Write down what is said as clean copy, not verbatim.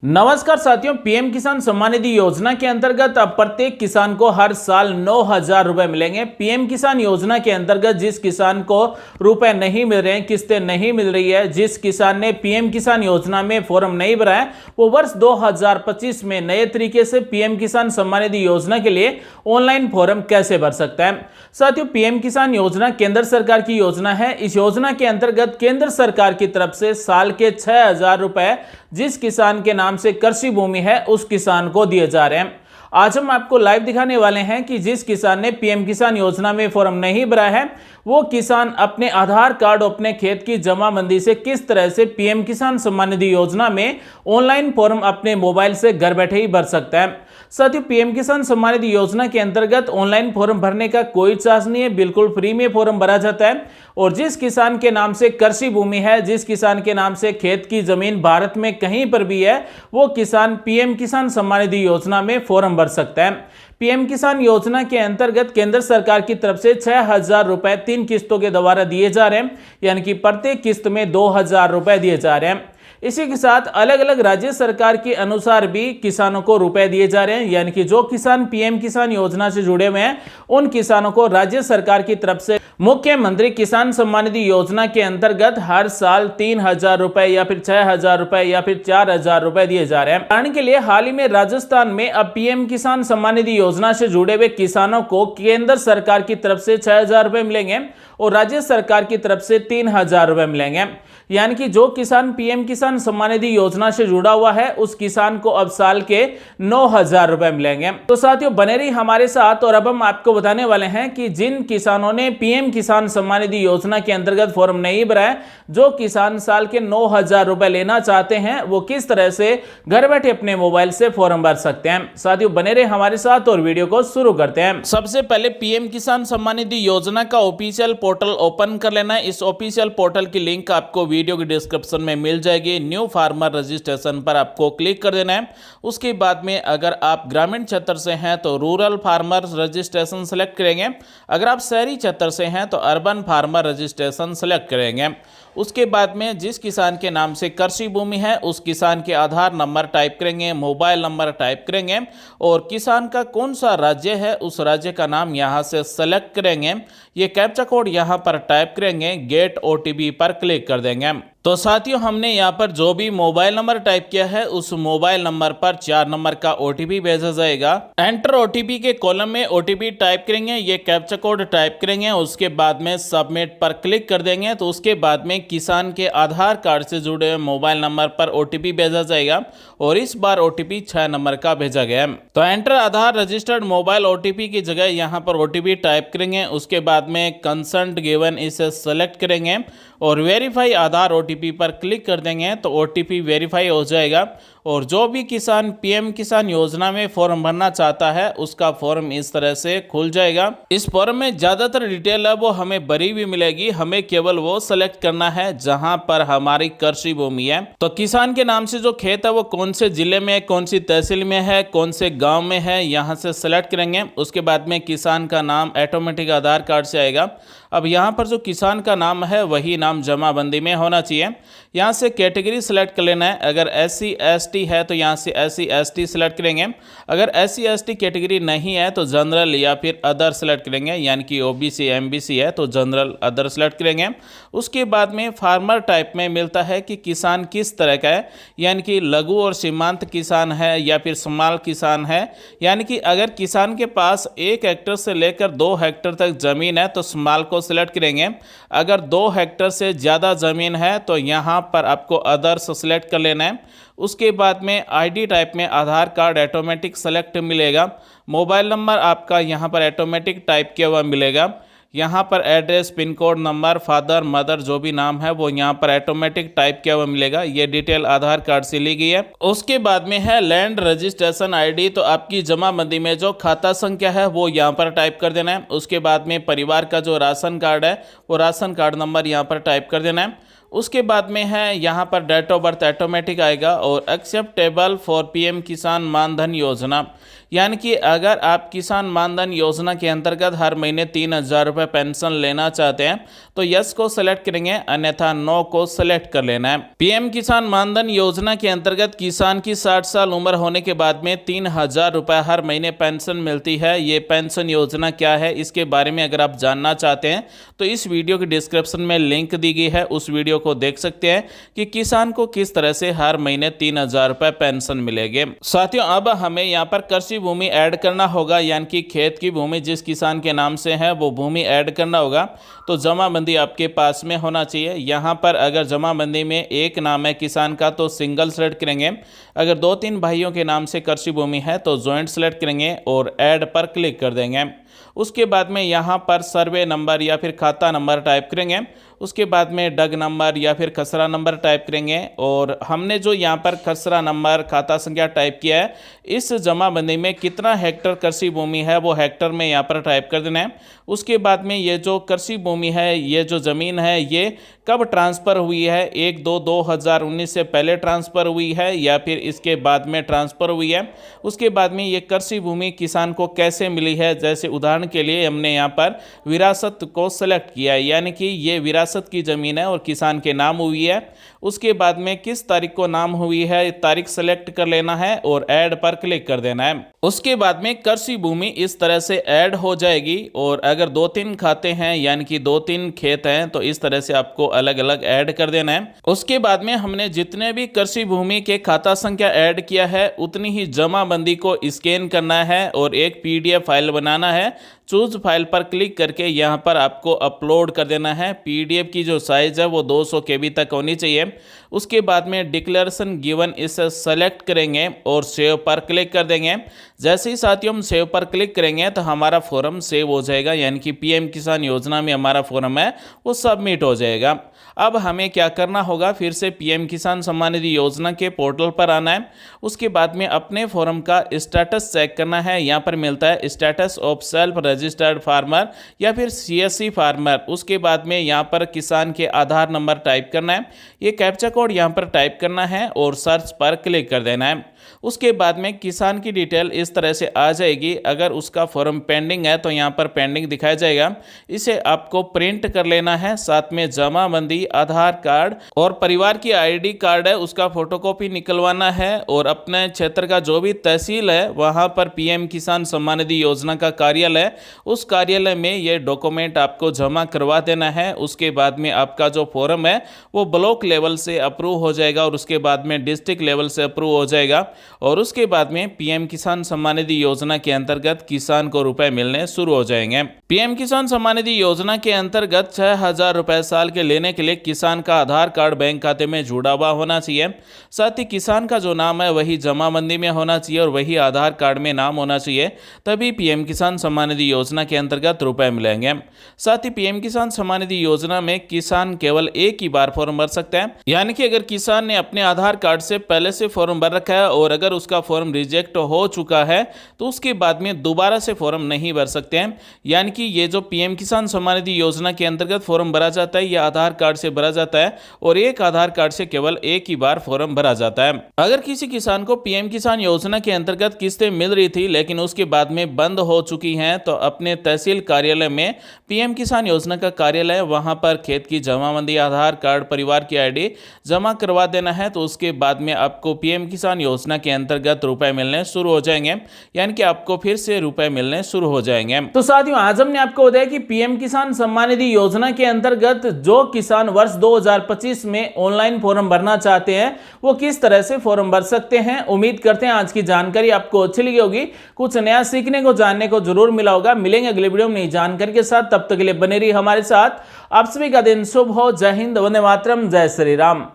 नमस्कार साथियों, पीएम किसान सम्मान निधि योजना के अंतर्गत अब प्रत्येक किसान को हर साल 9,000 रुपए मिलेंगे। पीएम किसान योजना के अंतर्गत जिस किसान को रुपए नहीं मिल रहे हैं, किस्तें नहीं मिल रही है, जिस किसान ने पीएम किसान योजना में फॉर्म नहीं भरा है, वो वर्ष 2025 में नए तरीके से पीएम किसान सम्मान निधि योजना के लिए ऑनलाइन फॉर्म कैसे भर सकता है। साथियों, पीएम किसान योजना केंद्र सरकार की योजना है। इस योजना के अंतर्गत केंद्र सरकार की तरफ से साल के 6,000 रुपए जिस किसान के नाम से कृषि भूमि है उस किसान को दिए जा रहे हैं। आज हम आपको लाइव दिखाने वाले हैं कि जिस किसान ने पीएम किसान योजना में फॉर्म नहीं भरा है, वो किसान अपने आधार कार्ड और अपने खेत की जमाबंदी से किस तरह से पीएम किसान सम्मान निधि योजना में ऑनलाइन फॉर्म अपने मोबाइल से घर बैठे ही भर सकता है। साथियों, पीएम किसान सम्मान निधि योजना के अंतर्गत ऑनलाइन फॉर्म भरने का कोई चार्ज नहीं है, बिल्कुल फ्री में फॉर्म भरा जाता है। और जिस किसान के नाम से कृषि भूमि है, जिस किसान के नाम से खेत की जमीन भारत में कहीं पर भी है, वो किसान पीएम किसान सम्मान निधि योजना में फॉर्म भर सकता है। पीएम किसान योजना के अंतर्गत केंद्र सरकार की तरफ से 6,000 रुपए 3 किस्तों के द्वारा दिए जा रहे हैं, यानी कि प्रत्येक किस्त में 2,000 रुपए दिए जा रहे हैं। इसी के साथ अलग अलग राज्य सरकार के अनुसार भी किसानों को रुपए दिए जा रहे हैं, यानी कि जो किसान पीएम किसान योजना से जुड़े हुए हैं उन किसानों को राज्य सरकार की तरफ से मुख्यमंत्री किसान सम्मान निधि योजना के अंतर्गत हर साल 3,000 रुपए या फिर 6,000 रुपए या फिर 4,000 रुपए दिए जा रहे हैं। उदाहरण के लिए हाल ही में राजस्थान में अब पीएम किसान सम्मान निधि योजना से जुड़े हुए किसानों को केंद्र सरकार की तरफ से 6,000 रुपए मिलेंगे और राज्य सरकार की तरफ से 3,000 रुपए मिलेंगे। यानी कि जो किसान पीएम किसान सम्मान निधि योजना से जुड़ा हुआ है उस किसान को अब साल के 9,000 रुपए मिलेंगे। तो साथियों, बने रही हमारे साथ और अब हम आपको बताने वाले हैं कि जिन किसानों ने पीएम किसान सम्मान निधि योजना के अंतर्गत फॉर्म नहीं भरा है, जो किसान साल के 9,000 रुपए लेना चाहते हैं, वो किस तरह से घर बैठे अपने मोबाइल से फॉर्म भर सकते हैं। साथियों, बने रहे हमारे साथ और वीडियो को शुरू करते हैं। सबसे पहले पीएम किसान सम्मान निधि योजना का ऑफिशियल पोर्टल ओपन कर लेना है। इस ऑफिशियल पोर्टल की लिंक आपको वीडियो की डिस्क्रिप्शन में मिल जाएगी। न्यू फार्मर रजिस्ट्रेशन पर आपको क्लिक कर देना है। उसके बाद में अगर आप ग्रामीण क्षेत्र से हैं तो रूरल फार्मर रजिस्ट्रेशन सेलेक्ट करेंगे। अगर आप शहरी क्षेत्र से हैं तो अर्बन फार्मर रजिस्ट्रेशन सेलेक्ट करेंगे। उसके बाद में जिस किसान के नाम से कृषि भूमि है उस किसान के आधार नंबर टाइप करेंगे, मोबाइल नंबर टाइप करेंगे और किसान का कौन सा राज्य है उस राज्य का नाम यहाँ से सेलेक्ट करेंगे। ये कैप्चा कोड यहाँ पर टाइप करेंगे, गेट ओटीपी पर क्लिक कर देंगे। तो साथियों, हमने यहाँ पर जो भी मोबाइल नंबर टाइप किया है उस मोबाइल नंबर पर 4 नंबर का ओटीपी भेजा जाएगा। एंटर ओटीपी के कॉलम में ओटीपी टाइप करेंगे, ये कैप्चा कोड टाइप करेंगे, उसके बाद में सबमिट पर क्लिक कर देंगे। तो उसके बाद में किसान के आधार कार्ड से जुड़े हुए मोबाइल नंबर पर ओटीपी भेजा जाएगा और इस बार ओटीपी 6 नंबर का भेजा गया। तो एंटर आधार रजिस्टर्ड मोबाइल ओटीपी की जगह यहाँ पर ओटीपी टाइप करेंगे। उसके बाद में कंसेंट गिवन इसे सेलेक्ट करेंगे और वेरीफाई आधार ओटीपी पर क्लिक कर देंगे तो ओटीपी वेरीफाई हो जाएगा। और जो भी किसान पीएम किसान योजना में फॉर्म भरना चाहता है उसका फॉर्म इस तरह से खुल जाएगा। इस फॉर्म में ज़्यादातर डिटेल है वो हमें भरी हुई मिलेगी, हमें केवल वो सेलेक्ट करना है जहां पर हमारी कृषि भूमि है। तो किसान के नाम से जो खेत है वो कौन से जिले में, कौन सी तहसील में है, कौन से गाँव में है, यहाँ से सेलेक्ट करेंगे। उसके बाद में किसान का नाम ऑटोमेटिक आधार कार्ड से आएगा। अब यहाँ पर जो किसान का नाम है वही नाम जमाबंदी में होना चाहिए। यहाँ से कैटेगरी सेलेक्ट कर लेना है। अगर SC ST है तो यहाँ से SC ST सेलेक्ट करेंगे। अगर SC ST कैटेगरी नहीं है तो जनरल या फिर अदर सेलेक्ट करेंगे, यानी कि OBC MBC है तो जनरल अदर सेलेक्ट करेंगे। उसके बाद में फार्मर टाइप में मिलता है कि किसान किस तरह का है, यानी कि लघु और सीमांत किसान है या फिर स्मॉल किसान है। यानी कि अगर किसान के पास 1 हेक्टेयर से लेकर 2 हेक्टेयर तक जमीन है तो स्मॉल को सिलेक्ट करेंगे। अगर 2 हेक्टेयर से ज़्यादा ज़मीन है तो यहाँ पर आपको अदर्स सेलेक्ट कर लेना है। उसके बाद में आईडी टाइप में आधार कार्ड ऑटोमेटिक सेलेक्ट मिलेगा। मोबाइल नंबर आपका यहाँ पर ऑटोमेटिक टाइप किया हुआ मिलेगा। यहाँ पर address, pin code, number, father mother जो भी नाम है वो यहाँ पर ऑटोमेटिक टाइप किया हुआ मिलेगा। ये डिटेल आधार कार्ड से ली गई है। उसके बाद में है लैंड रजिस्ट्रेशन आईडी, तो आपकी जमाबंदी में जो खाता संख्या है वो यहाँ पर टाइप कर देना है। उसके बाद में परिवार का जो राशन कार्ड है वो राशन कार्ड नंबर यहाँ पर टाइप कर देना है। उसके बाद में है यहाँ पर डेट ऑफ बर्थ ऑटोमेटिक आएगा और एक्सेप्टेबल फॉर पीएम किसान मानधन योजना, यानी कि अगर आप किसान मानधन योजना के अंतर्गत हर महीने 3,000 रुपये पेंशन लेना चाहते हैं तो यस को सेलेक्ट करेंगे, अन्यथा नो को सेलेक्ट कर लेना है। पीएम किसान मानधन योजना के अंतर्गत किसान की 60 साल उम्र होने के बाद में 3,000 रुपये हर महीने पेंशन मिलती है। ये पेंशन योजना क्या है, इसके बारे में अगर आप जानना चाहते हैं तो इस वीडियो के डिस्क्रिप्शन में लिंक दी गई है, उस वीडियो को देख सकते हैं कि किसान को किस तरह से हर महीने 3,000 रुपये पेंशन मिलेंगे। साथियों, अब हमें यहाँ पर कृषि भूमि ऐड करना होगा, यानी कि खेत की भूमि जिस किसान के नाम से है वो भूमि ऐड करना होगा। तो जमाबंदी आपके पास में होना चाहिए। यहाँ पर अगर जमाबंदी में एक नाम है किसान का तो सिंगल सेलेक्ट करेंगे, अगर 2-3 भाइयों के नाम से कृषि भूमि है तो जॉइंट सेलेक्ट करेंगे और ऐड पर क्लिक कर देंगे। उसके बाद में यहाँ पर सर्वे नंबर या फिर खाता नंबर टाइप करेंगे। उसके बाद में डग नंबर या फिर खसरा नंबर टाइप करेंगे और हमने जो यहाँ पर खसरा नंबर खाता संख्या टाइप किया है, इस जमाबंदी में कितना हेक्टर कृषि भूमि है वो हेक्टर में यहाँ पर टाइप कर देना है। उसके बाद में ये जो कृषि भूमि है, ये जो ज़मीन है, ये कब ट्रांसफ़र हुई है, 1/2/2019 से पहले ट्रांसफ़र हुई है या फिर इसके बाद में ट्रांसफ़र हुई है। उसके बाद में ये कृषि भूमि किसान को कैसे मिली है, जैसे उदाहरण के लिए हमने यहाँ पर विरासत को सेलेक्ट किया है, यानी कि ये विरासत की ज़मीन है और किसान के नाम हुई है। उसके बाद में किस तारीख को नाम हुई है, तारीख सेलेक्ट कर लेना है और ऐड पर क्लिक कर देना है। उसके बाद में कृषि भूमि इस तरह से ऐड हो जाएगी और अगर 2-3 खाते हैं यानी कि 2-3 खेत हैं तो इस तरह से आपको अलग अलग ऐड कर देना है। उसके बाद में हमने जितने भी कृषि भूमि के खाता संख्या ऐड किया है उतनी ही जमाबंदी को स्कैन करना है और एक PDF फाइल बनाना है। चूज फाइल पर क्लिक करके यहाँ पर आपको अपलोड कर देना है। PDF की जो साइज़ है वो 200 KB तक होनी चाहिए। उसके बाद में डिक्लेरेशन गिवन इसे सेलेक्ट करेंगे और सेव पर क्लिक कर देंगे। जैसे ही साथियों हम सेव पर क्लिक करेंगे तो हमारा फॉर्म सेव हो जाएगा, यानी कि पीएम किसान योजना में हमारा फॉर्म है वो सबमिट हो जाएगा। अब हमें क्या करना होगा, फिर से पीएम किसान सम्मान निधि योजना के पोर्टल पर आना है। उसके बाद में अपने फॉर्म का स्टेटस चेक करना है। यहाँ पर मिलता है status of self registered farmer या फिर CSC फार्मर। उसके बाद में यहाँ पर किसान के आधार नंबर टाइप करना है, ये कैप्चा कोड यहाँ पर टाइप करना है और सर्च पर क्लिक कर देना है। उसके बाद में किसान की डिटेल इस तरह से आ जाएगी। अगर उसका फॉर्म पेंडिंग है तो यहाँ पर पेंडिंग दिखाया जाएगा, इसे आपको प्रिंट कर लेना है। साथ में जमाबंदी, आधार कार्ड और परिवार की ID कार्ड है उसका फोटोकॉपी निकलवाना है और अपने क्षेत्र का जो भी तहसील है वहाँ पर पीएम किसान सम्मान निधि योजना का कार्यालय, उस कार्यालय में ये डॉक्यूमेंट आपको जमा करवा देना है। उसके बाद में आपका जो फॉर्म है वो ब्लॉक लेवल से अप्रूव हो जाएगा और उसके बाद में डिस्ट्रिक्ट लेवल से अप्रूव हो जाएगा और उसके बाद में पीएम किसान सम्मान निधि योजना के अंतर्गत किसान को रुपए मिलने शुरू हो जाएंगे। पीएम किसान सम्मान निधि योजना के अंतर्गत 6,000 रुपए साल के लेने के लिए किसान का आधार कार्ड बैंक खाते में जुड़ा हुआ होना चाहिए। साथ ही किसान का जो नाम है वही जमाबंदी में होना चाहिए और वही आधार कार्ड में नाम होना चाहिए, तभी पीएम किसान सम्मान निधि योजना के अंतर्गत रुपए मिलेंगे। साथ ही पीएम किसान सम्मान निधि योजना में किसान केवल एक ही बार फॉर्म भर सकता है, यानी कि अगर किसान ने अपने आधार कार्ड से पहले से फॉर्म भर रखा है और अगर उसका फॉर्म रिजेक्ट हो चुका है तो उसके बाद में दोबारा से फॉर्म नहीं भर सकते हैं। यानी कि ये जो पीएम किसान सम्मान निधि योजना के अंतर्गत फॉर्म भरा जाता है ये आधार कार्ड से भरा जाता है और एक आधार कार्ड से केवल एक ही बार फॉर्म भरा जाता है। अगर किसी किसान को पीएम किसान योजना के अंतर्गत किस्तें मिल रही थी लेकिन उसके बाद में बंद हो चुकी हैं तो अपने तहसील कार्यालय में पीएम किसान योजना का कार्यालय, वहां पर खेत की जमाबंदी, आधार कार्ड, परिवार की ID जमा करवा देना है। तो उसके बाद में आपको पीएम किसान योजना के अंतर्गत रुपए मिलने शुरू हो जाएंगे, यानी कि आपको फिर से रुपए मिलने शुरू हो जाएंगे। तो साथियों आज हमने आपको बताया कि पीएम किसान सम्मान निधि योजना के अंतर्गत जो किसान वर्ष 2025 में ऑनलाइन फॉर्म भरना चाहते हैं वो किस तरह से फॉर्म भर सकते हैं। उम्मीद करते हैं आज की जानकारी आपको अच्छी लगी होगी, कुछ नया सीखने को, जानने को जरूर मिला होगा। मिलेंगे अगले वीडियो में नई जानकारी के साथ, तब तक के लिए बने रहिए हमारे साथ। आप सभी का दिन शुभ हो। जय हिंद, वंदे मातरम, जय श्री राम।